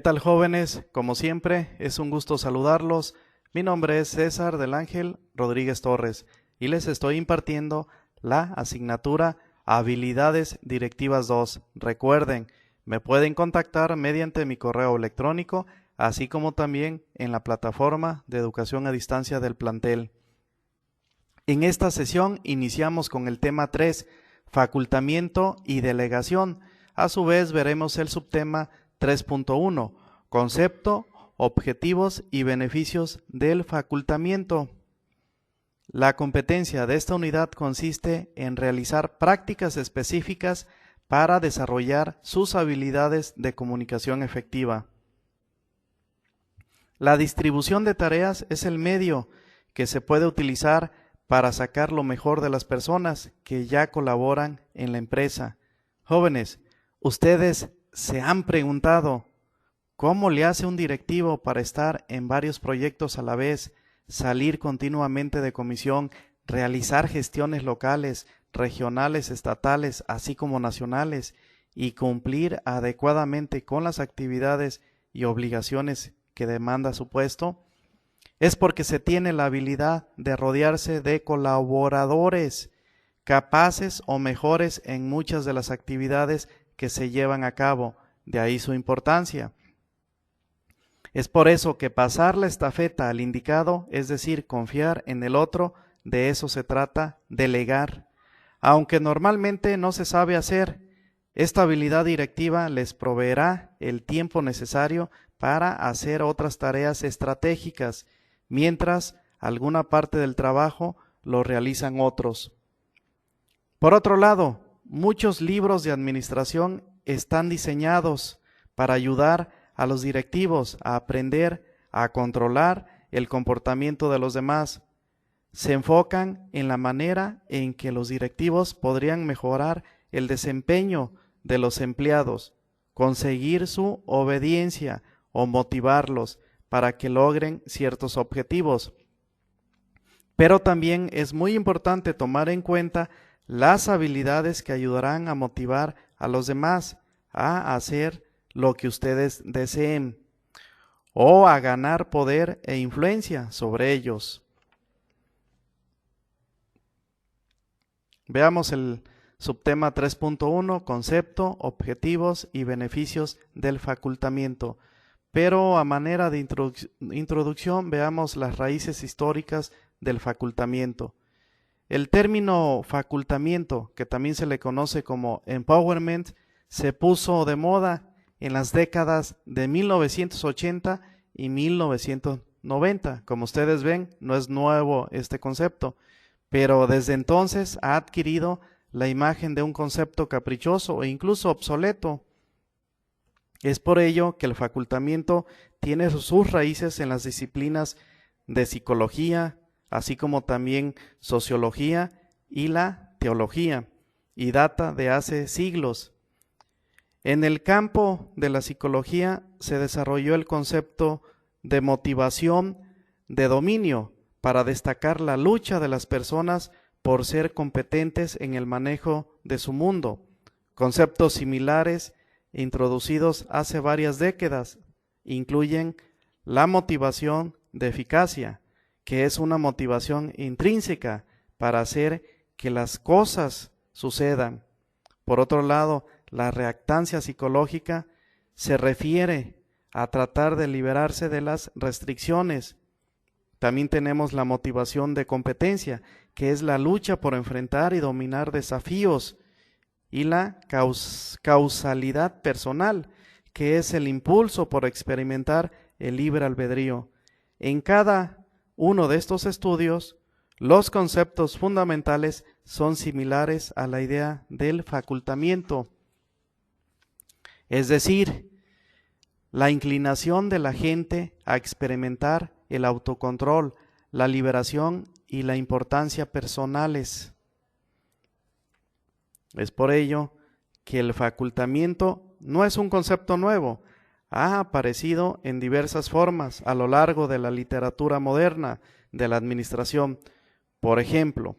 tal, jóvenes? Como siempre, es un gusto saludarlos. Mi nombre es César del Ángel Rodríguez Torres y les estoy impartiendo la asignatura Habilidades Directivas 2. Recuerden, me pueden contactar mediante mi correo electrónico, así como también en la plataforma de educación a distancia del plantel. En esta sesión iniciamos con el tema 3, facultamiento y delegación. A su vez veremos el subtema 3.1, concepto, objetivos y beneficios del facultamiento. La competencia de esta unidad consiste en realizar prácticas específicas para desarrollar sus habilidades de comunicación efectiva. La distribución de tareas es el medio que se puede utilizar para sacar lo mejor de las personas que ya colaboran en la empresa. Jóvenes, ustedes se han preguntado, ¿cómo le hace un directivo para estar en varios proyectos a la vez, salir continuamente de comisión, realizar gestiones locales, regionales, estatales, así como nacionales, y cumplir adecuadamente con las actividades y obligaciones que demanda su puesto? Es porque se tiene la habilidad de rodearse de colaboradores capaces o mejores en muchas de las actividades que se llevan a cabo, de ahí su importancia. Es por eso que pasar la estafeta al indicado, es decir, confiar en el otro, de eso se trata, delegar. Aunque normalmente no se sabe hacer, esta habilidad directiva les proveerá el tiempo necesario para hacer otras tareas estratégicas, mientras alguna parte del trabajo lo realizan otros. Por otro lado, muchos libros de administración están diseñados para ayudar a los directivos a aprender a controlar el comportamiento de los demás. Se enfocan en la manera en que los directivos podrían mejorar el desempeño de los empleados, conseguir su obediencia o motivarlos para que logren ciertos objetivos. Pero también es muy importante tomar en cuenta las habilidades que ayudarán a motivar a los demás a hacer lo que ustedes deseen o a ganar poder e influencia sobre ellos. Veamos el subtema 3.1, concepto, objetivos y beneficios del facultamiento. Pero a manera de introducción veamos las raíces históricas del facultamiento. El término facultamiento, que también se le conoce como empowerment, se puso de moda en las décadas de 1980 y 1990. Como ustedes ven, no es nuevo este concepto, pero desde entonces ha adquirido la imagen de un concepto caprichoso e incluso obsoleto. Es por ello que el facultamiento tiene sus raíces en las disciplinas de psicología, así como también sociología y la teología, y data de hace siglos. En el campo de la psicología se desarrolló el concepto de motivación de dominio para destacar la lucha de las personas por ser competentes en el manejo de su mundo. Conceptos similares introducidos hace varias décadas incluyen la motivación de eficacia, que es una motivación intrínseca para hacer que las cosas sucedan. Por otro lado, la reactancia psicológica se refiere a tratar de liberarse de las restricciones. También tenemos la motivación de competencia, que es la lucha por enfrentar y dominar desafíos, y la causalidad personal, que es el impulso por experimentar el libre albedrío. En cada uno de estos estudios, los conceptos fundamentales son similares a la idea del facultamiento, es decir, la inclinación de la gente a experimentar el autocontrol, la liberación y la importancia personales. Es por ello que el facultamiento no es un concepto nuevo, ha aparecido en diversas formas a lo largo de la literatura moderna de la administración. Por ejemplo,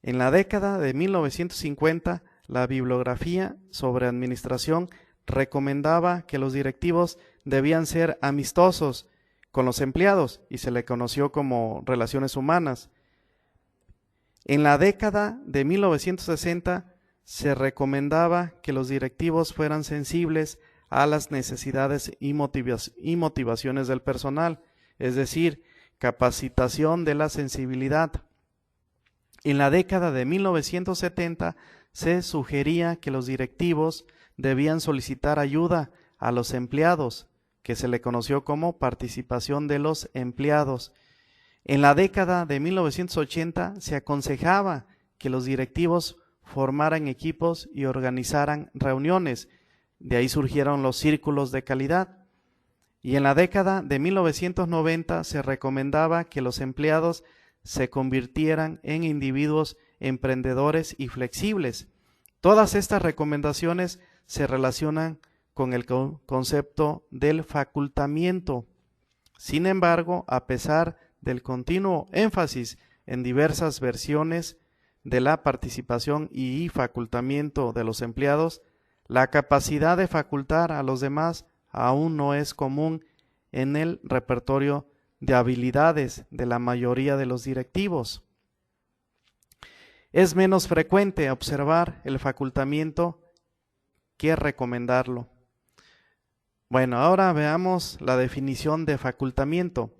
en la década de 1950, la bibliografía sobre administración recomendaba que los directivos debían ser amistosos con los empleados y se le conoció como relaciones humanas. En la década de 1960 se recomendaba que los directivos fueran sensibles a las necesidades y motivaciones del personal, es decir, capacitación de la sensibilidad. En la década de 1970 se sugería que los directivos debían solicitar ayuda a los empleados, que se le conoció como participación de los empleados. En la década de 1980 se aconsejaba que los directivos formaran equipos y organizaran reuniones. De ahí surgieron los círculos de calidad. Y en la década de 1990 se recomendaba que los empleados se convirtieran en individuos emprendedores y flexibles. Todas estas recomendaciones se relacionan con el concepto del facultamiento. Sin embargo, a pesar del continuo énfasis en diversas versiones de la participación y facultamiento de los empleados, la capacidad de facultar a los demás aún no es común en el repertorio de habilidades de la mayoría de los directivos. Es menos frecuente observar el facultamiento que recomendarlo. Bueno, ahora veamos la definición de facultamiento,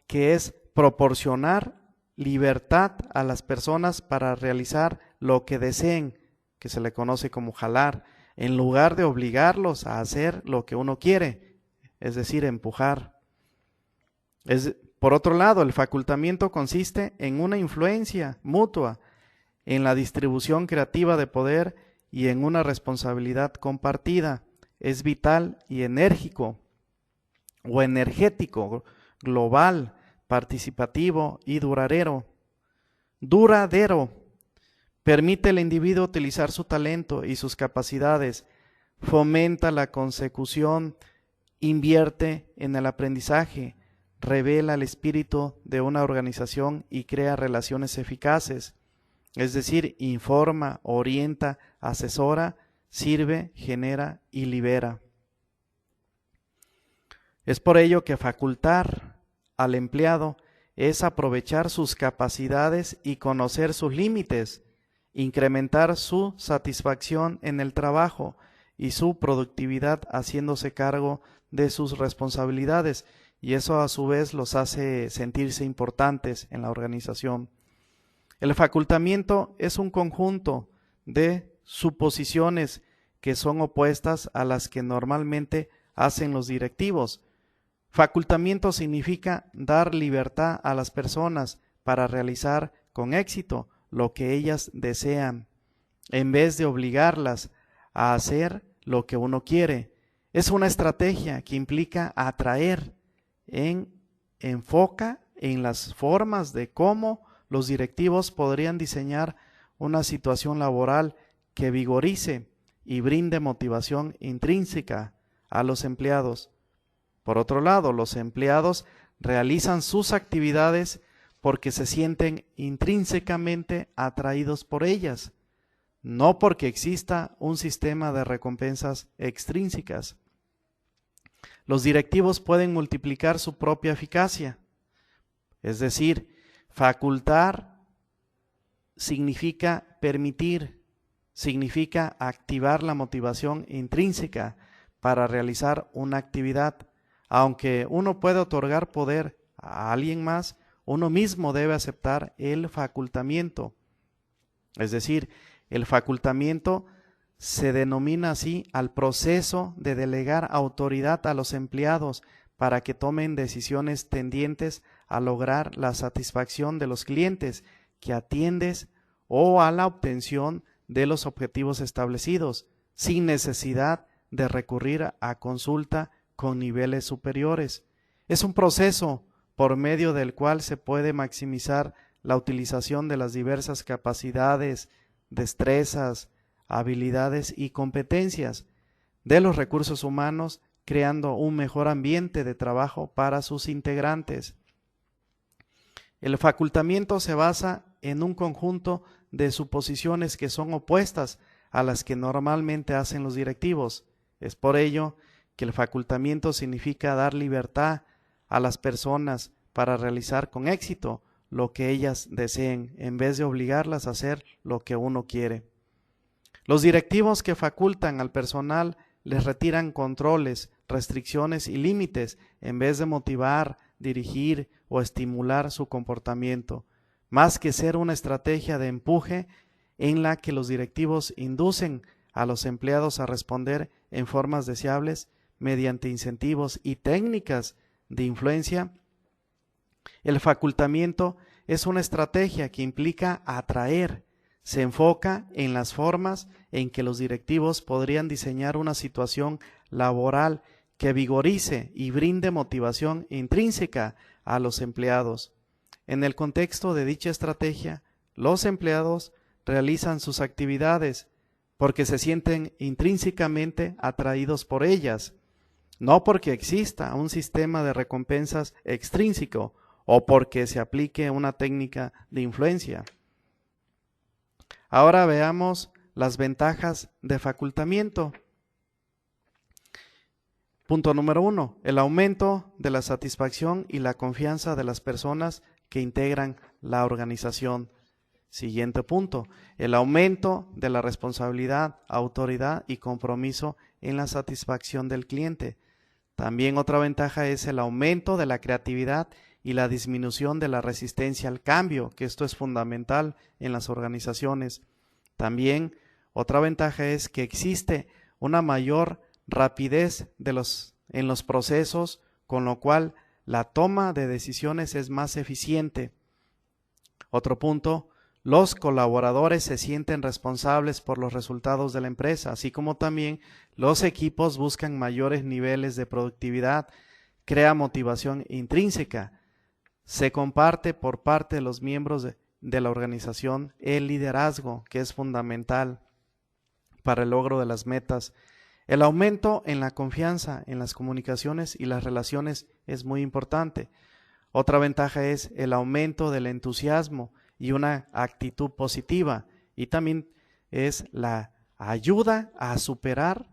que es proporcionar libertad a las personas para realizar lo que deseen, que se le conoce como jalar, en lugar de obligarlos a hacer lo que uno quiere, es decir, empujar. Por otro lado, el facultamiento consiste en una influencia mutua, en la distribución creativa de poder y en una responsabilidad compartida. Es vital y enérgico o energético, global, participativo y duradero. Permite al individuo utilizar su talento y sus capacidades, fomenta la consecución, invierte en el aprendizaje, revela el espíritu de una organización y crea relaciones eficaces, es decir, informa, orienta, asesora, sirve, genera y libera. Es por ello que facultar al empleado es aprovechar sus capacidades y conocer sus límites, incrementar su satisfacción en el trabajo y su productividad haciéndose cargo de sus responsabilidades, y eso a su vez los hace sentirse importantes en la organización. El facultamiento es un conjunto de suposiciones que son opuestas a las que normalmente hacen los directivos. Facultamiento significa dar libertad a las personas para realizar con éxito lo que ellas desean, en vez de obligarlas a hacer lo que uno quiere. Es una estrategia que implica atraer, enfoca en las formas de cómo los directivos podrían diseñar una situación laboral que vigorice y brinde motivación intrínseca a los empleados. Por otro lado, los empleados realizan sus actividades porque se sienten intrínsecamente atraídos por ellas, no porque exista un sistema de recompensas extrínsecas. Los directivos pueden multiplicar su propia eficacia, es decir, facultar significa permitir, significa activar la motivación intrínseca para realizar una actividad. Aunque uno puede otorgar poder a alguien más, uno mismo debe aceptar el facultamiento. Es decir, el facultamiento se denomina así al proceso de delegar autoridad a los empleados para que tomen decisiones tendientes a lograr la satisfacción de los clientes que atiendes o a la obtención de los objetivos establecidos, sin necesidad de recurrir a consulta con niveles superiores. Es un proceso por medio del cual se puede maximizar la utilización de las diversas capacidades, destrezas, habilidades y competencias de los recursos humanos, creando un mejor ambiente de trabajo para sus integrantes. El facultamiento se basa en un conjunto de suposiciones que son opuestas a las que normalmente hacen los directivos. Es por ello que el facultamiento significa dar libertad a las personas para realizar con éxito lo que ellas deseen, en vez de obligarlas a hacer lo que uno quiere. Los directivos que facultan al personal les retiran controles, restricciones y límites en vez de motivar, dirigir o estimular su comportamiento, más que ser una estrategia de empuje en la que los directivos inducen a los empleados a responder en formas deseables mediante incentivos y técnicas de influencia. El facultamiento es una estrategia que implica atraer. Se enfoca en las formas en que los directivos podrían diseñar una situación laboral que vigorice y brinde motivación intrínseca a los empleados. En el contexto de dicha estrategia, los empleados realizan sus actividades porque se sienten intrínsecamente atraídos por ellas, no porque exista un sistema de recompensas extrínseco o porque se aplique una técnica de influencia. Ahora veamos las ventajas de facultamiento. Punto número 1. El aumento de la satisfacción y la confianza de las personas que integran la organización. Siguiente punto. El aumento de la responsabilidad, autoridad y compromiso en la satisfacción del cliente. También otra ventaja es el aumento de la creatividad y la disminución de la resistencia al cambio, que esto es fundamental en las organizaciones. También otra ventaja es que existe una mayor rapidez en los procesos, con lo cual la toma de decisiones es más eficiente. Otro punto, los colaboradores se sienten responsables por los resultados de la empresa, así como también los equipos buscan mayores niveles de productividad, crea motivación intrínseca. Se comparte por parte de los miembros de la organización el liderazgo, que es fundamental para el logro de las metas. El aumento en la confianza en las comunicaciones y las relaciones es muy importante. Otra ventaja es el aumento del entusiasmo y una actitud positiva, y también es la ayuda a superar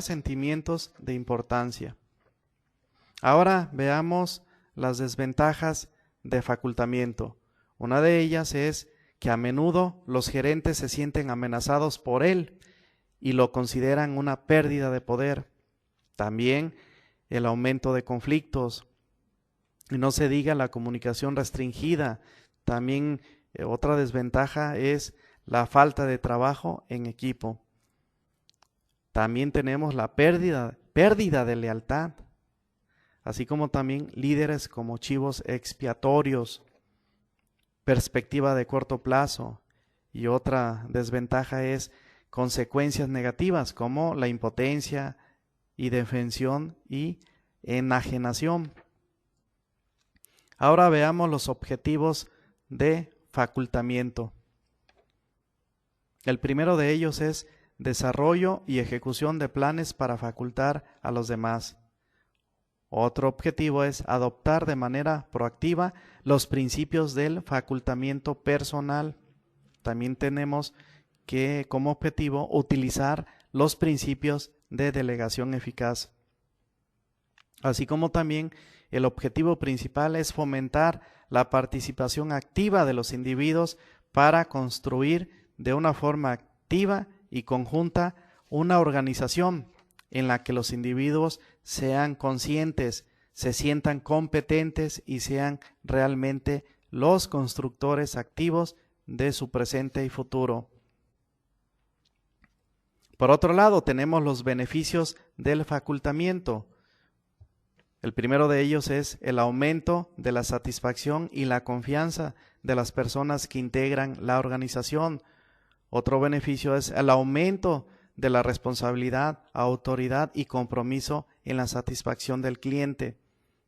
sentimientos de importancia. Ahora veamos las desventajas de facultamiento. Una de ellas es que a menudo los gerentes se sienten amenazados por él y lo consideran una pérdida de poder. También el aumento de conflictos, y no se diga la comunicación restringida. También otra desventaja es la falta de trabajo en equipo. También tenemos la pérdida de lealtad, así como también líderes como chivos expiatorios, perspectiva de corto plazo, y otra desventaja es consecuencias negativas como la impotencia, indefensión y enajenación. Ahora veamos los objetivos de facultamiento. El primero de ellos es desarrollo y ejecución de planes para facultar a los demás. Otro objetivo es adoptar de manera proactiva los principios del facultamiento personal. También tenemos que como objetivo utilizar los principios de delegación eficaz. Así como también el objetivo principal es fomentar la participación activa de los individuos para construir de una forma activa y conjunta una organización en la que los individuos sean conscientes, se sientan competentes y sean realmente los constructores activos de su presente y futuro. Por otro lado, tenemos los beneficios del facultamiento. El primero de ellos es el aumento de la satisfacción y la confianza de las personas que integran la organización. Otro beneficio es el aumento de la responsabilidad, autoridad y compromiso en la satisfacción del cliente.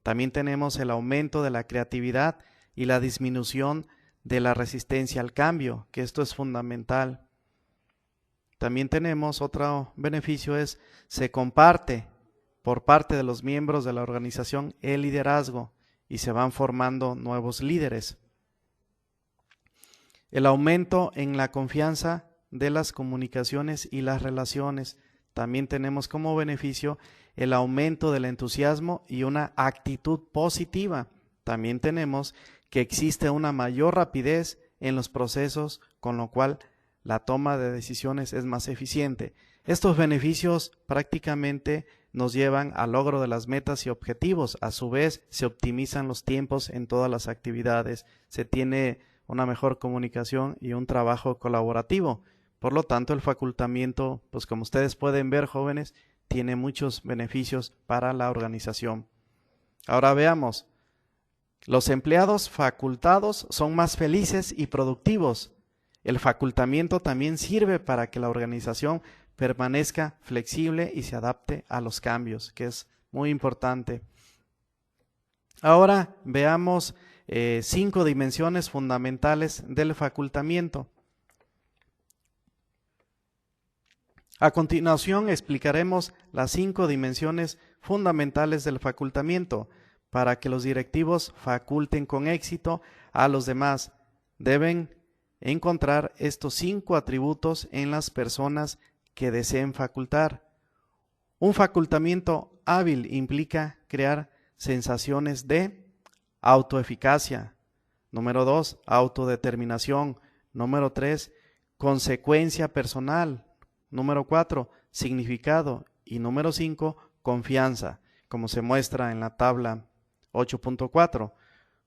También tenemos el aumento de la creatividad y la disminución de la resistencia al cambio, que esto es fundamental. También tenemos otro beneficio es se comparte por parte de los miembros de la organización el liderazgo y se van formando nuevos líderes. El aumento en la confianza de las comunicaciones y las relaciones. También tenemos como beneficio el aumento del entusiasmo y una actitud positiva. También tenemos que existe una mayor rapidez en los procesos, con lo cual la toma de decisiones es más eficiente. Estos beneficios prácticamente nos llevan al logro de las metas y objetivos. A su vez, se optimizan los tiempos en todas las actividades, se tiene una mejor comunicación y un trabajo colaborativo. Por lo tanto, el facultamiento, pues como ustedes pueden ver, jóvenes, tiene muchos beneficios para la organización. Ahora veamos. Los empleados facultados son más felices y productivos. El facultamiento también sirve para que la organización permanezca flexible y se adapte a los cambios, que es muy importante. Ahora veamos 5 dimensiones fundamentales del facultamiento. A continuación explicaremos las 5 dimensiones fundamentales del facultamiento. Para que los directivos faculten con éxito a los demás, deben encontrar estos 5 atributos en las personas que deseen facultar. Un facultamiento hábil implica crear sensaciones de autoeficacia. Número 2, autodeterminación. Número 3, consecuencia personal. Número 4, significado. Y número 5, confianza, como se muestra en la tabla 8.4.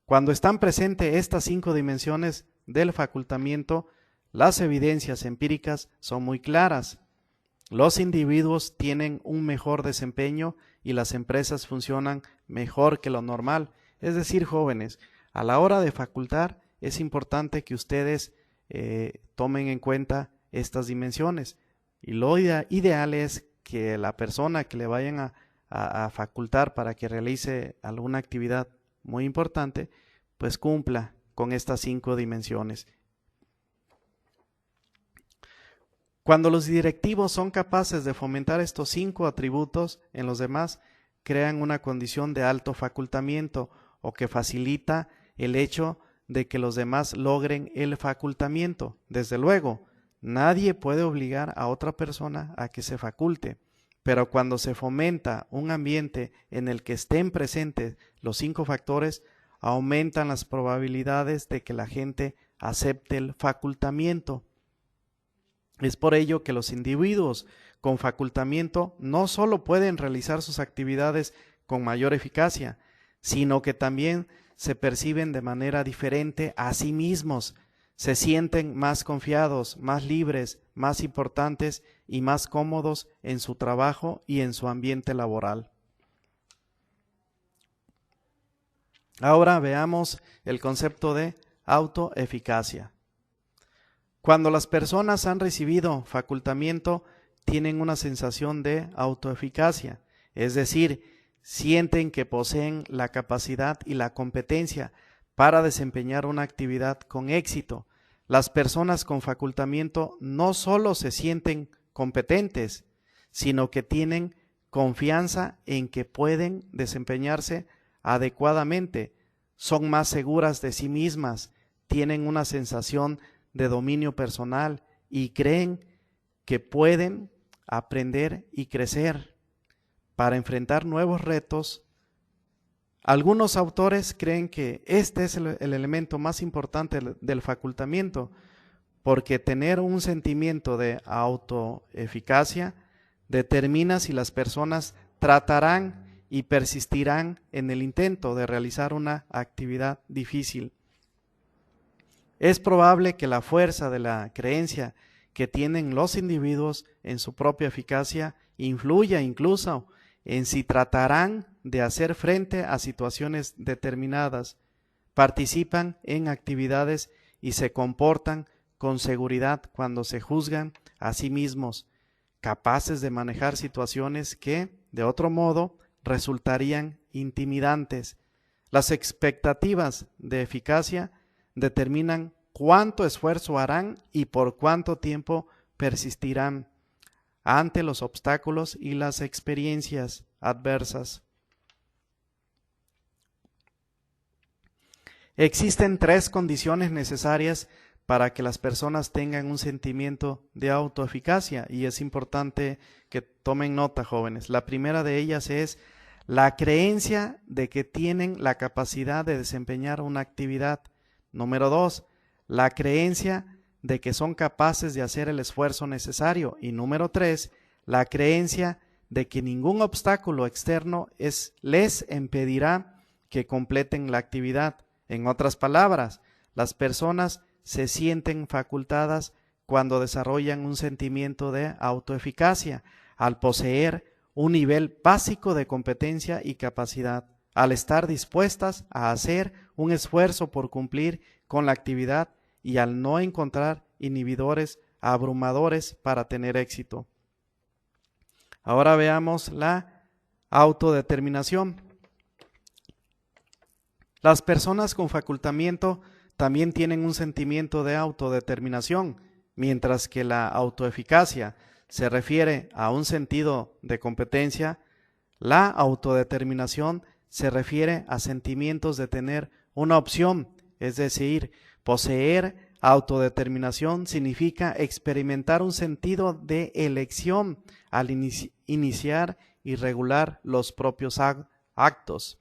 Cuando están presentes estas 5 dimensiones del facultamiento, las evidencias empíricas son muy claras. Los individuos tienen un mejor desempeño y las empresas funcionan mejor que lo normal. Es decir, jóvenes, a la hora de facultar es importante que ustedes tomen en cuenta estas dimensiones. Y lo ideal es que la persona que le vayan a facultar para que realice alguna actividad muy importante, pues cumpla con estas 5 dimensiones. Cuando los directivos son capaces de fomentar estos 5 atributos en los demás, crean una condición de alto facultamiento o que facilita el hecho de que los demás logren el facultamiento. Desde luego, nadie puede obligar a otra persona a que se faculte. Pero cuando se fomenta un ambiente en el que estén presentes los 5 factores, aumentan las probabilidades de que la gente acepte el facultamiento. Es por ello que los individuos con facultamiento no solo pueden realizar sus actividades con mayor eficacia, sino que también se perciben de manera diferente a sí mismos. Se sienten más confiados, más libres, más importantes y más cómodos en su trabajo y en su ambiente laboral. Ahora veamos el concepto de autoeficacia. Cuando las personas han recibido facultamiento, tienen una sensación de autoeficacia, es decir, sienten que poseen la capacidad y la competencia para desempeñar una actividad con éxito. Las personas con facultamiento no solo se sienten competentes, sino que tienen confianza en que pueden desempeñarse adecuadamente, son más seguras de sí mismas, tienen una sensación de dominio personal y creen que pueden aprender y crecer para enfrentar nuevos retos. Algunos autores creen que este es el elemento más importante del facultamiento, porque tener un sentimiento de autoeficacia determina si las personas tratarán y persistirán en el intento de realizar una actividad difícil. Es probable que la fuerza de la creencia que tienen los individuos en su propia eficacia influya incluso en si tratarán de hacer frente a situaciones determinadas, participan en actividades y se comportan con seguridad cuando se juzgan a sí mismos, capaces de manejar situaciones que, de otro modo, resultarían intimidantes. Las expectativas de eficacia determinan cuánto esfuerzo harán y por cuánto tiempo persistirán ante los obstáculos y las experiencias adversas. Existen 3 condiciones necesarias para que las personas tengan un sentimiento de autoeficacia, y es importante que tomen nota, jóvenes. La primera de ellas es la creencia de que tienen la capacidad de desempeñar una actividad. Número 2, la creencia de que son capaces de hacer el esfuerzo necesario. Y número 3, la creencia de que ningún obstáculo externo les impedirá que completen la actividad. En otras palabras, las personas se sienten facultadas cuando desarrollan un sentimiento de autoeficacia, al poseer un nivel básico de competencia y capacidad, al estar dispuestas a hacer un esfuerzo por cumplir con la actividad y al no encontrar inhibidores abrumadores para tener éxito. Ahora veamos la autodeterminación. Las personas con facultamiento también tienen un sentimiento de autodeterminación, mientras que la autoeficacia se refiere a un sentido de competencia, la autodeterminación se refiere a sentimientos de tener una opción, es decir, poseer autodeterminación significa experimentar un sentido de elección al iniciar y regular los propios actos.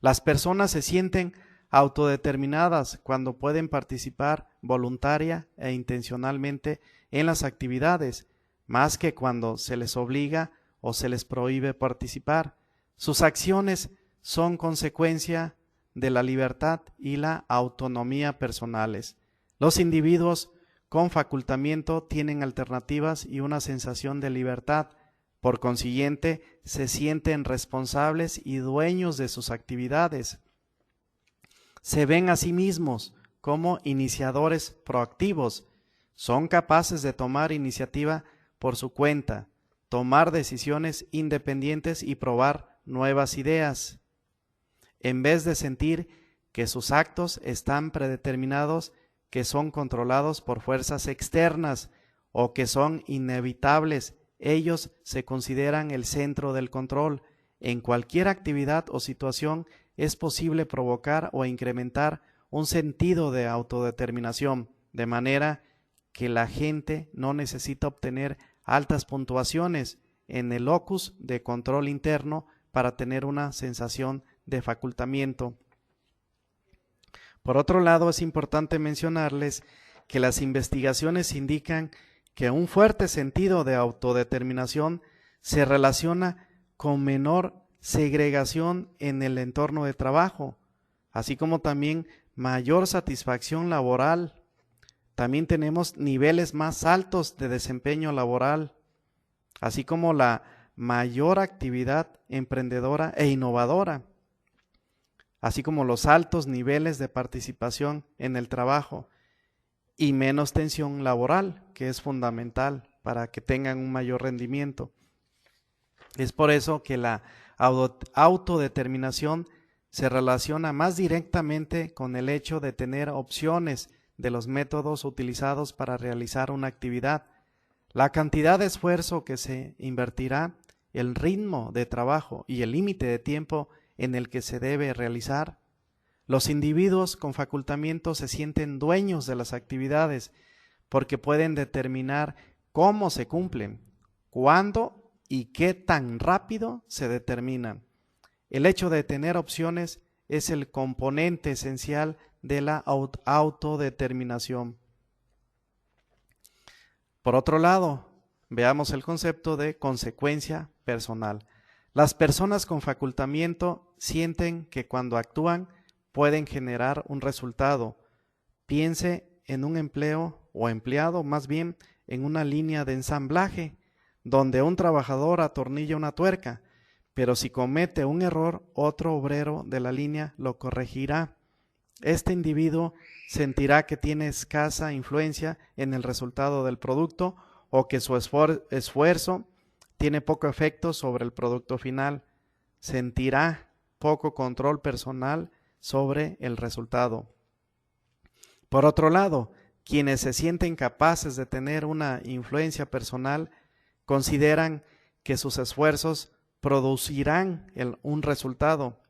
Las personas se sienten autodeterminadas cuando pueden participar voluntaria e intencionalmente en las actividades, más que cuando se les obliga o se les prohíbe participar. Sus acciones son consecuencia de la libertad y la autonomía personales. Los individuos con facultamiento tienen alternativas y una sensación de libertad. Por consiguiente, se sienten responsables y dueños de sus actividades. Se ven a sí mismos como iniciadores proactivos. Son capaces de tomar iniciativa por su cuenta, tomar decisiones independientes y probar nuevas ideas. En vez de sentir que sus actos están predeterminados, que son controlados por fuerzas externas o que son inevitables, ellos se consideran el centro del control. En cualquier actividad o situación es posible provocar o incrementar un sentido de autodeterminación, de manera que la gente no necesita obtener altas puntuaciones en el locus de control interno para tener una sensación de facultamiento. Por otro lado, es importante mencionarles que las investigaciones indican que un fuerte sentido de autodeterminación se relaciona con menor segregación en el entorno de trabajo, así como también mayor satisfacción laboral. También tenemos niveles más altos de desempeño laboral, así como la mayor actividad emprendedora e innovadora, así como los altos niveles de participación en el trabajo y menos tensión laboral, que es fundamental para que tengan un mayor rendimiento. Es por eso que la autodeterminación se relaciona más directamente con el hecho de tener opciones de los métodos utilizados para realizar una actividad, la cantidad de esfuerzo que se invertirá, el ritmo de trabajo y el límite de tiempo en el que se debe realizar. Los individuos con facultamiento se sienten dueños de las actividades porque pueden determinar cómo se cumplen, cuándo y qué tan rápido se determinan. El hecho de tener opciones es el componente esencial de la autodeterminación. Por otro lado, veamos el concepto de consecuencia personal. Las personas con facultamiento sienten que cuando actúan pueden generar un resultado. Piense en un empleo o empleado, más bien en una línea de ensamblaje, donde un trabajador atornilla una tuerca, pero si comete un error, otro obrero de la línea lo corregirá. Este individuo sentirá que tiene escasa influencia en el resultado del producto o que su esfuerzo tiene poco efecto sobre el producto final. Sentirá poco control personal sobre el resultado. Por otro lado, quienes se sienten capaces de tener una influencia personal consideran que sus esfuerzos producirán un resultado.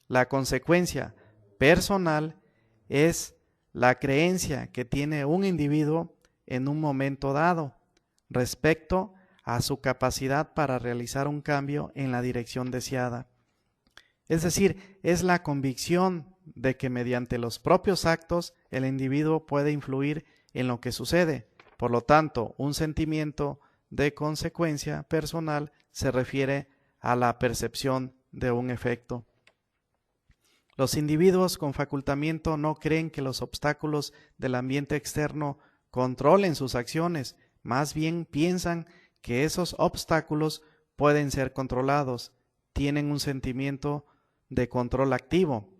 La consecuencia personal es la creencia que tiene un individuo en un momento dado respecto a su capacidad para realizar un cambio en la dirección deseada. Es decir, es la convicción de que mediante los propios actos el individuo puede influir en lo que sucede. Por lo tanto, un sentimiento de consecuencia personal se refiere a la percepción de un efecto. Los individuos con facultamiento no creen que los obstáculos del ambiente externo controlen sus acciones, más bien piensan que esos obstáculos pueden ser controlados. Tienen un sentimiento de control activo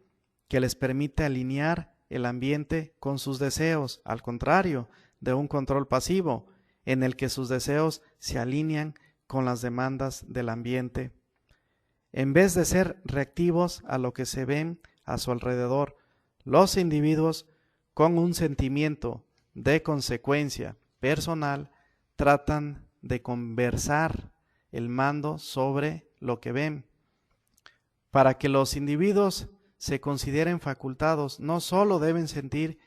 que les permite alinear el ambiente con sus deseos, al contrario de un control pasivo, en el que sus deseos se alinean con las demandas del ambiente. En vez de ser reactivos a lo que se ven a su alrededor, los individuos con un sentimiento de consecuencia personal tratan de conversar el mando sobre lo que ven. Para que los individuos se consideren facultados, no solo deben sentir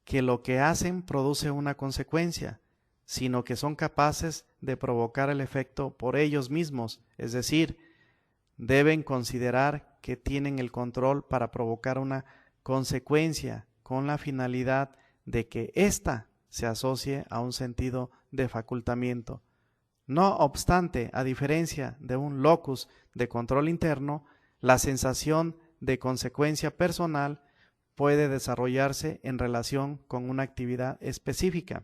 que lo que hacen produce una consecuencia, sino que son capaces de provocar el efecto por ellos mismos, es decir, deben considerar que tienen el control para provocar una consecuencia con la finalidad de que ésta se asocie a un sentido de facultamiento. No obstante, a diferencia de un locus de control interno, la sensación de consecuencia personal puede desarrollarse en relación con una actividad específica.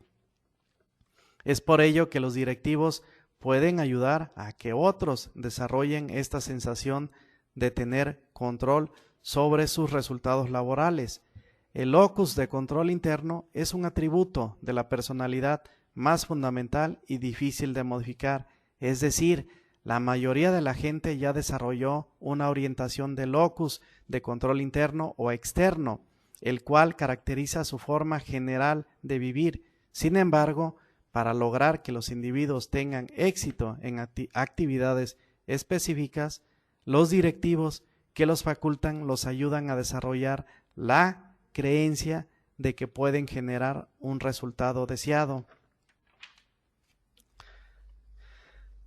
Es por ello que los directivos pueden ayudar a que otros desarrollen esta sensación de tener control sobre sus resultados laborales. El locus de control interno es un atributo de la personalidad más fundamental y difícil de modificar, es decir, la mayoría de la gente ya desarrolló una orientación de locus de control interno o externo, el cual caracteriza su forma general de vivir. Sin embargo, para lograr que los individuos tengan éxito en actividades específicas, los directivos que los facultan los ayudan a desarrollar la creencia de que pueden generar un resultado deseado.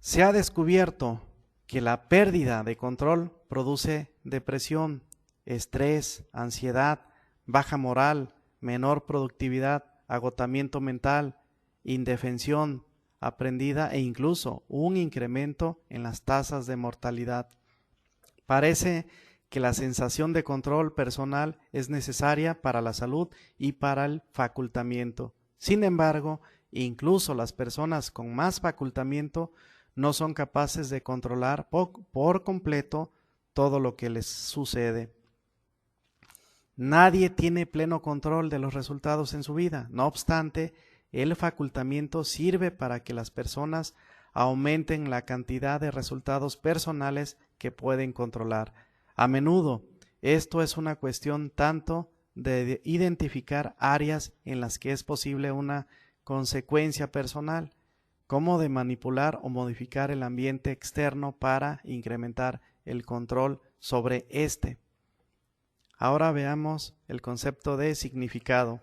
Se ha descubierto que la pérdida de control produce depresión, estrés, ansiedad, baja moral, menor productividad, agotamiento mental, indefensión aprendida e incluso un incremento en las tasas de mortalidad. Parece que la sensación de control personal es necesaria para la salud y para el facultamiento. Sin embargo, incluso las personas con más facultamiento no son capaces de controlar por completo todo lo que les sucede. Nadie tiene pleno control de los resultados en su vida. No obstante, el facultamiento sirve para que las personas aumenten la cantidad de resultados personales que pueden controlar. A menudo, esto es una cuestión tanto de identificar áreas en las que es posible una consecuencia personal, como de manipular o modificar el ambiente externo para incrementar el control sobre éste. Ahora veamos el concepto de significado.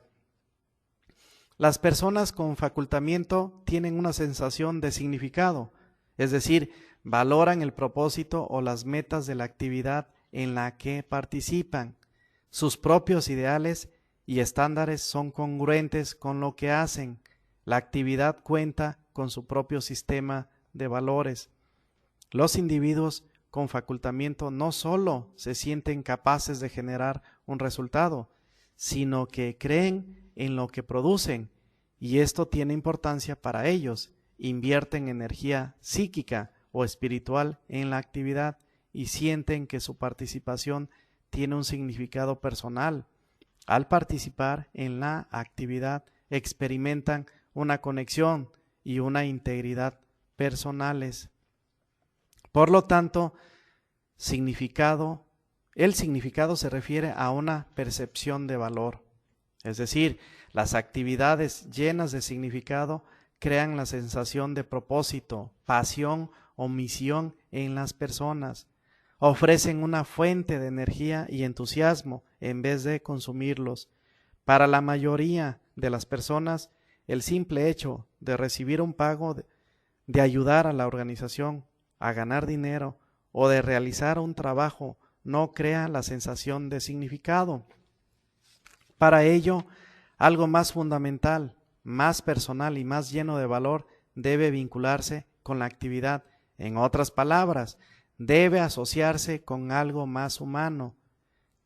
Las personas con facultamiento tienen una sensación de significado, es decir, valoran el propósito o las metas de la actividad en la que participan. Sus propios ideales y estándares son congruentes con lo que hacen. La actividad cuenta con su propio sistema de valores. Los individuos con facultamiento no solo se sienten capaces de generar un resultado, sino que creen en lo que producen, y esto tiene importancia para ellos. Invierten energía psíquica o espiritual en la actividad y sienten que su participación tiene un significado personal. Al participar en la actividad, experimentan una conexión y una integridad personales. Por lo tanto, el significado se refiere a una percepción de valor. Es decir, las actividades llenas de significado crean la sensación de propósito, pasión o misión en las personas. Ofrecen una fuente de energía y entusiasmo en vez de consumirlos. Para la mayoría de las personas, el simple hecho de recibir un pago, de ayudar a la organización a ganar dinero o de realizar un trabajo no crea la sensación de significado. Para ello, algo más fundamental, más personal y más lleno de valor debe vincularse con la actividad. En otras palabras, debe asociarse con algo más humano.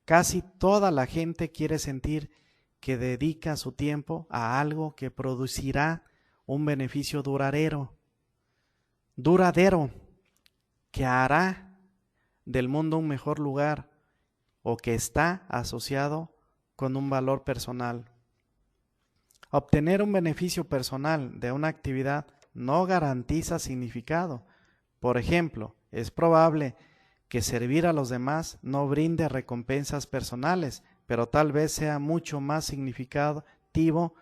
Casi toda la gente quiere sentir que dedica su tiempo a algo que producirá un beneficio duradero, que hará del mundo un mejor lugar o que está asociado con un valor personal. Obtener un beneficio personal de una actividad no garantiza significado. Por ejemplo, es probable que servir a los demás no brinde recompensas personales, pero tal vez sea mucho más significativo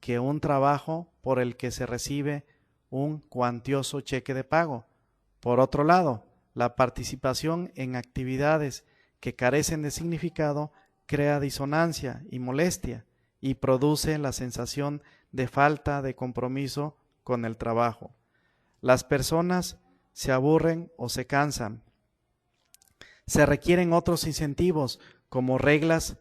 que un trabajo por el que se recibe un cuantioso cheque de pago. Por otro lado, la participación en actividades que carecen de significado crea disonancia y molestia y produce la sensación de falta de compromiso con el trabajo. Las personas se aburren o se cansan. Se requieren otros incentivos como reglas,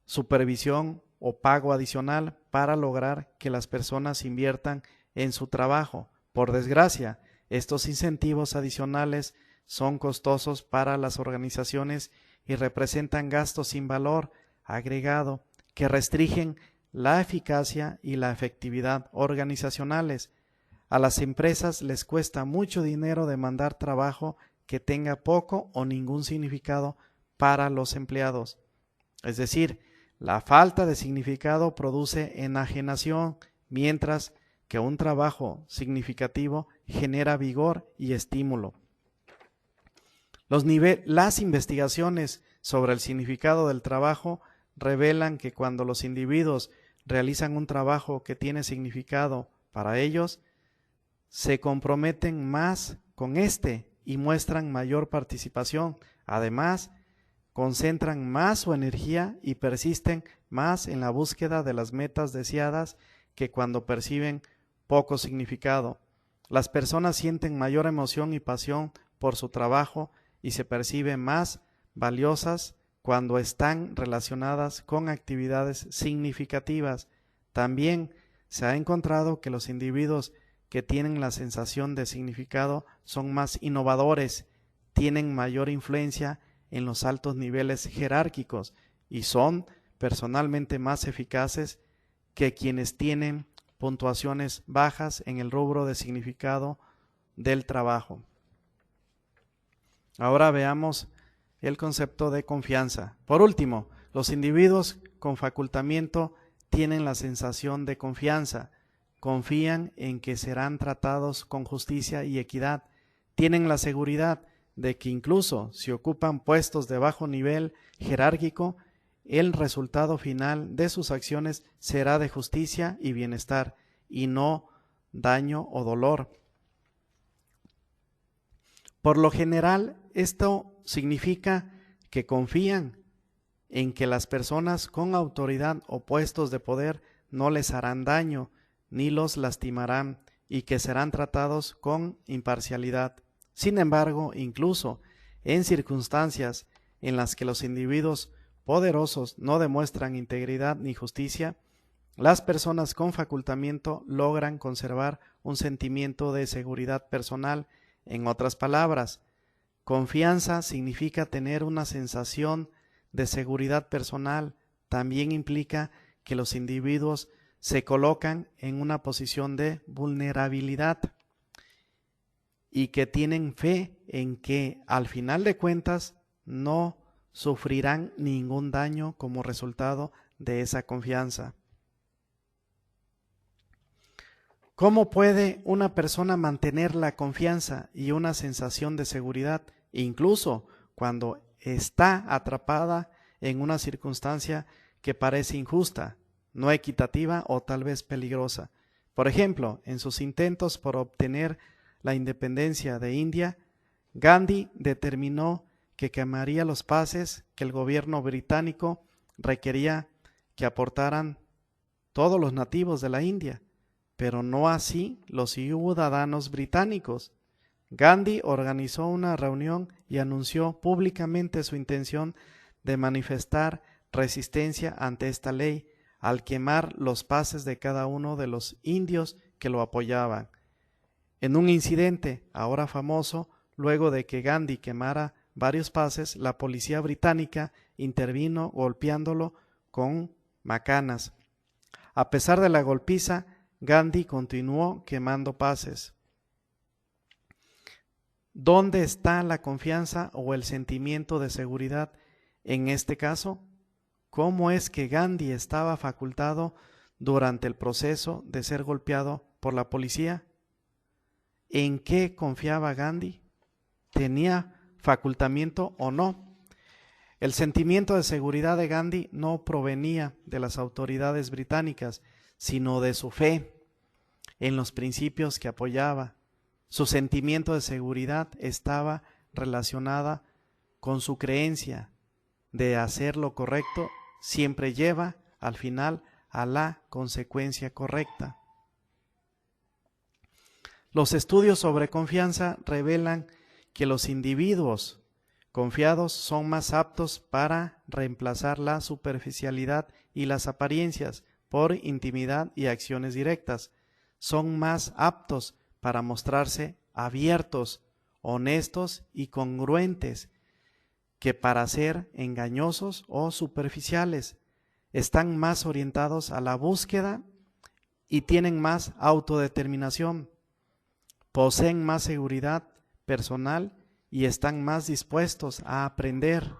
supervisión o pago adicional para lograr que las personas inviertan en su trabajo. Por desgracia, estos incentivos adicionales son costosos para las organizaciones y representan gastos sin valor agregado que restringen la eficacia y la efectividad organizacionales. A las empresas les cuesta mucho dinero demandar trabajo que tenga poco o ningún significado para los empleados. Es decir, la falta de significado produce enajenación, mientras que un trabajo significativo genera vigor y estímulo. Las investigaciones sobre el significado del trabajo revelan que cuando los individuos realizan un trabajo que tiene significado para ellos, se comprometen más con este y muestran mayor participación. Además, concentran más su energía y persisten más en la búsqueda de las metas deseadas que cuando perciben poco significado. Las personas sienten mayor emoción y pasión por su trabajo y se perciben más valiosas cuando están relacionadas con actividades significativas. También se ha encontrado que los individuos que tienen la sensación de significado son más innovadores, tienen mayor influencia en los altos niveles jerárquicos y son personalmente más eficaces que quienes tienen puntuaciones bajas en el rubro de significado del trabajo. Ahora veamos el concepto de confianza. Por último, los individuos con facultamiento tienen la sensación de confianza, confían en que serán tratados con justicia y equidad, tienen la seguridad de que incluso si ocupan puestos de bajo nivel jerárquico, el resultado final de sus acciones será de justicia y bienestar, y no daño o dolor. Por lo general, esto significa que confían en que las personas con autoridad o puestos de poder no les harán daño ni los lastimarán y que serán tratados con imparcialidad. Sin embargo, incluso en circunstancias en las que los individuos poderosos no demuestran integridad ni justicia, las personas con facultamiento logran conservar un sentimiento de seguridad personal. En otras palabras, confianza significa tener una sensación de seguridad personal. También implica que los individuos se colocan en una posición de vulnerabilidad y que tienen fe en que al final de cuentas no sufrirán ningún daño como resultado de esa confianza. ¿Cómo puede una persona mantener la confianza y una sensación de seguridad, incluso cuando está atrapada en una circunstancia que parece injusta, no equitativa o tal vez peligrosa? Por ejemplo, en sus intentos por obtener la independencia de India, Gandhi determinó que quemaría los pases que el gobierno británico requería que aportaran todos los nativos de la India, pero no así los ciudadanos británicos. Gandhi organizó una reunión y anunció públicamente su intención de manifestar resistencia ante esta ley al quemar los pases de cada uno de los indios que lo apoyaban. En un incidente ahora famoso, luego de que Gandhi quemara varios pases, la policía británica intervino golpeándolo con macanas. A pesar de la golpiza, Gandhi continuó quemando pases. ¿Dónde está la confianza o el sentimiento de seguridad en este caso? ¿Cómo es que Gandhi estaba facultado durante el proceso de ser golpeado por la policía? ¿En qué confiaba Gandhi? ¿Tenía facultamiento o no? El sentimiento de seguridad de Gandhi no provenía de las autoridades británicas, sino de su fe en los principios que apoyaba. Su sentimiento de seguridad estaba relacionada con su creencia de hacer lo correcto siempre lleva al final a la consecuencia correcta. Los estudios sobre confianza revelan que los individuos confiados son más aptos para reemplazar la superficialidad y las apariencias por intimidad y acciones directas. Son más aptos para mostrarse abiertos, honestos y congruentes que para ser engañosos o superficiales. Están más orientados a la búsqueda y tienen más autodeterminación. Poseen más seguridad personal y están más dispuestos a aprender.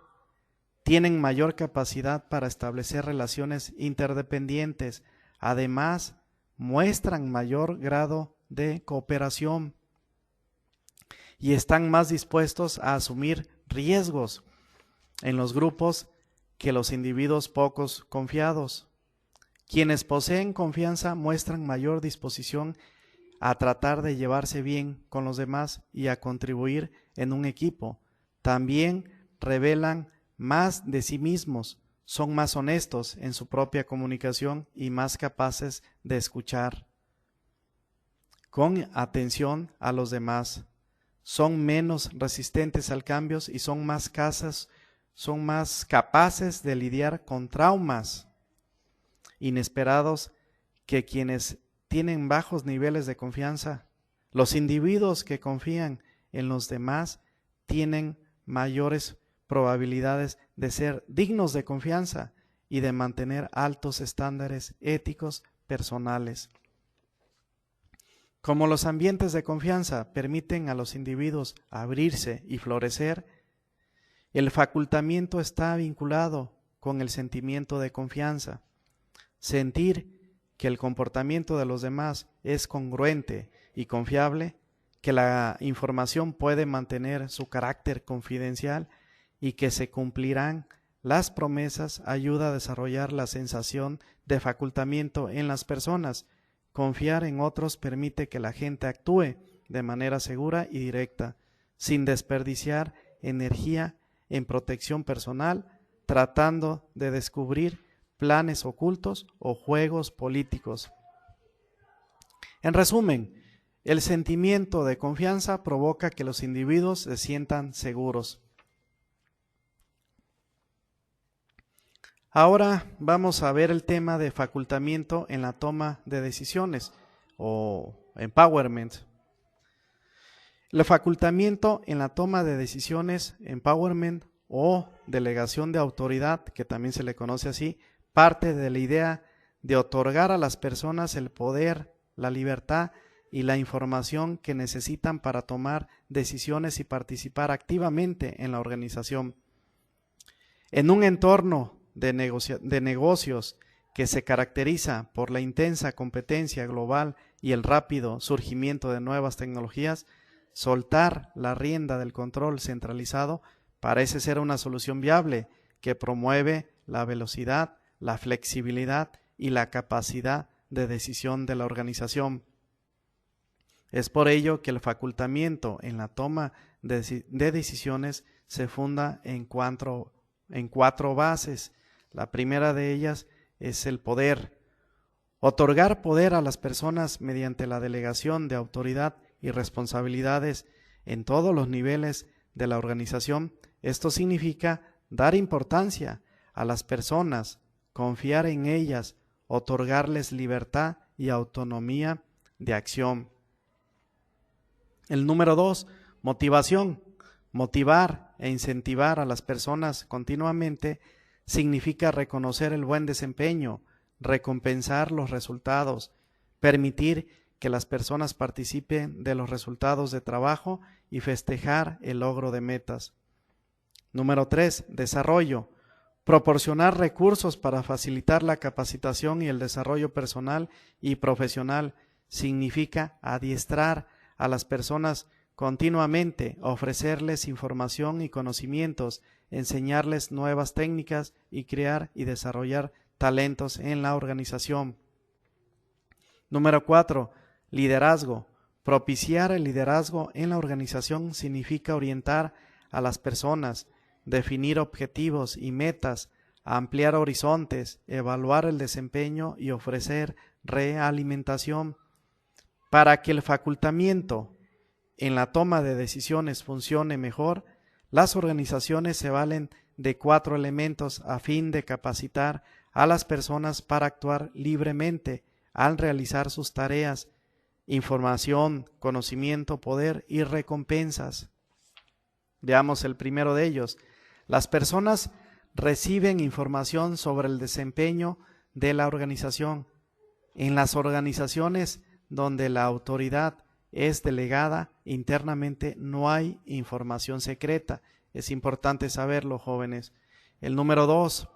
Tienen mayor capacidad para establecer relaciones interdependientes. Además, muestran mayor grado de cooperación y están más dispuestos a asumir riesgos en los grupos que los individuos pocos confiados. Quienes poseen confianza muestran mayor disposición a tratar de llevarse bien con los demás y a contribuir en un equipo. También revelan más de sí mismos, son más honestos en su propia comunicación y más capaces de escuchar con atención a los demás. Son menos resistentes al cambio y son más capaces de lidiar con traumas inesperados que quienes tienen bajos niveles de confianza. Los individuos que confían en los demás tienen mayores probabilidades de ser dignos de confianza y de mantener altos estándares éticos personales. Como los ambientes de confianza permiten a los individuos abrirse y florecer, el facultamiento está vinculado con el sentimiento de confianza. Sentir que el comportamiento de los demás es congruente y confiable, que la información puede mantener su carácter confidencial y que se cumplirán las promesas ayuda a desarrollar la sensación de facultamiento en las personas. Confiar en otros permite que la gente actúe de manera segura y directa, sin desperdiciar energía en protección personal, tratando de descubrir planes ocultos o juegos políticos. En resumen, el sentimiento de confianza provoca que los individuos se sientan seguros. Ahora vamos a ver el tema de facultamiento en la toma de decisiones o empowerment. El facultamiento en la toma de decisiones, empowerment o delegación de autoridad, que también se le conoce así, parte de la idea de otorgar a las personas el poder, la libertad y la información que necesitan para tomar decisiones y participar activamente en la organización. En un entorno de negocios que se caracteriza por la intensa competencia global y el rápido surgimiento de nuevas tecnologías, soltar la rienda del control centralizado parece ser una solución viable que promueve la velocidad, la flexibilidad y la capacidad de decisión de la organización. Es por ello que el facultamiento en la toma de decisiones se funda en cuatro bases. La primera de ellas es el poder. Otorgar poder a las personas mediante la delegación de autoridad y responsabilidades en todos los niveles de la organización. Esto significa dar importancia a las personas, confiar en ellas, otorgarles libertad y autonomía de acción. El número 2, motivación. Motivar e incentivar a las personas continuamente significa reconocer el buen desempeño, recompensar los resultados, permitir que las personas participen de los resultados de trabajo y festejar el logro de metas. Número 3, desarrollo. Proporcionar recursos para facilitar la capacitación y el desarrollo personal y profesional significa adiestrar a las personas continuamente, ofrecerles información y conocimientos, enseñarles nuevas técnicas y crear y desarrollar talentos en la organización. Número 4, liderazgo. Propiciar el liderazgo en la organización significa orientar a las personas, definir objetivos y metas, ampliar horizontes, evaluar el desempeño y ofrecer realimentación. Para que el facultamiento en la toma de decisiones funcione mejor, las organizaciones se valen de 4 elementos a fin de capacitar a las personas para actuar libremente al realizar sus tareas: información, conocimiento, poder y recompensas. Veamos el primero de ellos. Las personas reciben información sobre el desempeño de la organización. En las organizaciones donde la autoridad es delegada internamente no hay información secreta. Es importante saberlo, jóvenes. El número 2.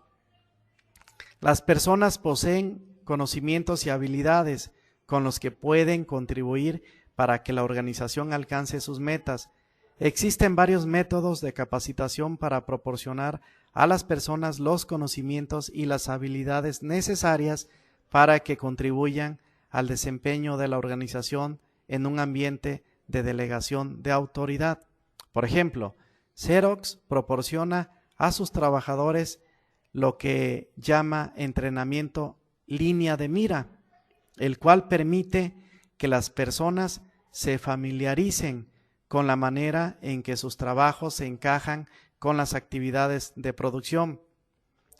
Las personas poseen conocimientos y habilidades con los que pueden contribuir para que la organización alcance sus metas. Existen varios métodos de capacitación para proporcionar a las personas los conocimientos y las habilidades necesarias para que contribuyan al desempeño de la organización en un ambiente de delegación de autoridad. Por ejemplo, Xerox proporciona a sus trabajadores lo que llama entrenamiento línea de mira, el cual permite que las personas se familiaricen con la manera en que sus trabajos se encajan con las actividades de producción.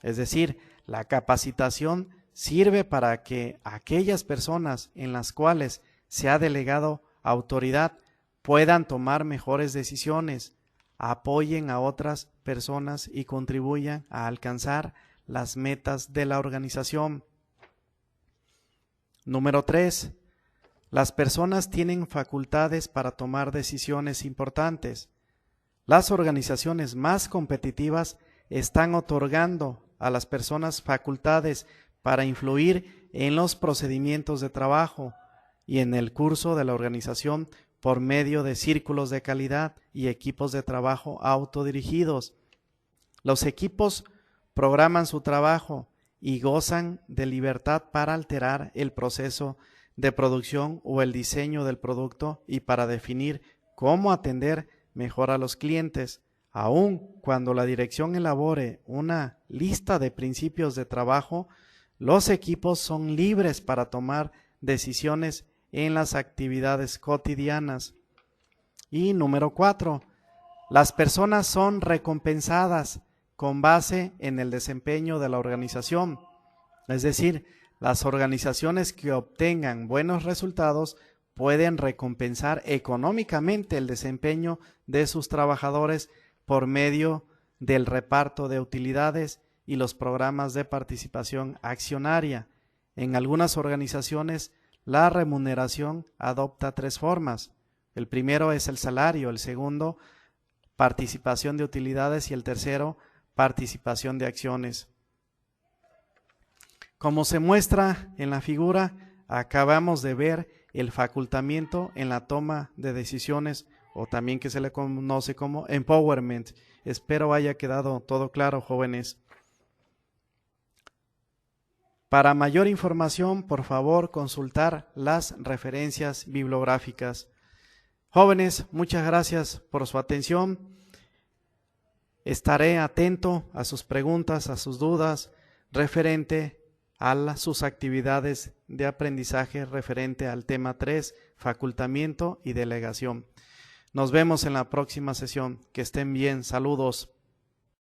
Es decir, la capacitación sirve para que aquellas personas en las cuales se ha delegado autoridad puedan tomar mejores decisiones, apoyen a otras personas y contribuyan a alcanzar las metas de la organización. Número 3. Las personas tienen facultades para tomar decisiones importantes. Las organizaciones más competitivas están otorgando a las personas facultades para influir en los procedimientos de trabajo y en el curso de la organización por medio de círculos de calidad y equipos de trabajo autodirigidos. Los equipos programan su trabajo y gozan de libertad para alterar el proceso de producción o el diseño del producto y para definir cómo atender mejor a los clientes. Aun cuando la dirección elabore una lista de principios de trabajo, los equipos son libres para tomar decisiones en las actividades cotidianas. Y número 4, las personas son recompensadas con base en el desempeño de la organización. Es decir, las organizaciones que obtengan buenos resultados pueden recompensar económicamente el desempeño de sus trabajadores por medio del reparto de utilidades y los programas de participación accionaria. En algunas organizaciones, la remuneración adopta 3 formas. El primero es el salario, el segundo, participación de utilidades y el tercero, participación de acciones. Como se muestra en la figura, acabamos de ver el facultamiento en la toma de decisiones, o también que se le conoce como empowerment. Espero haya quedado todo claro, jóvenes. Para mayor información, por favor, consultar las referencias bibliográficas. Jóvenes, muchas gracias por su atención. Estaré atento a sus preguntas, a sus dudas referente a sus actividades de aprendizaje referente al tema 3, facultamiento y delegación. Nos vemos en la próxima sesión. Que estén bien. Saludos.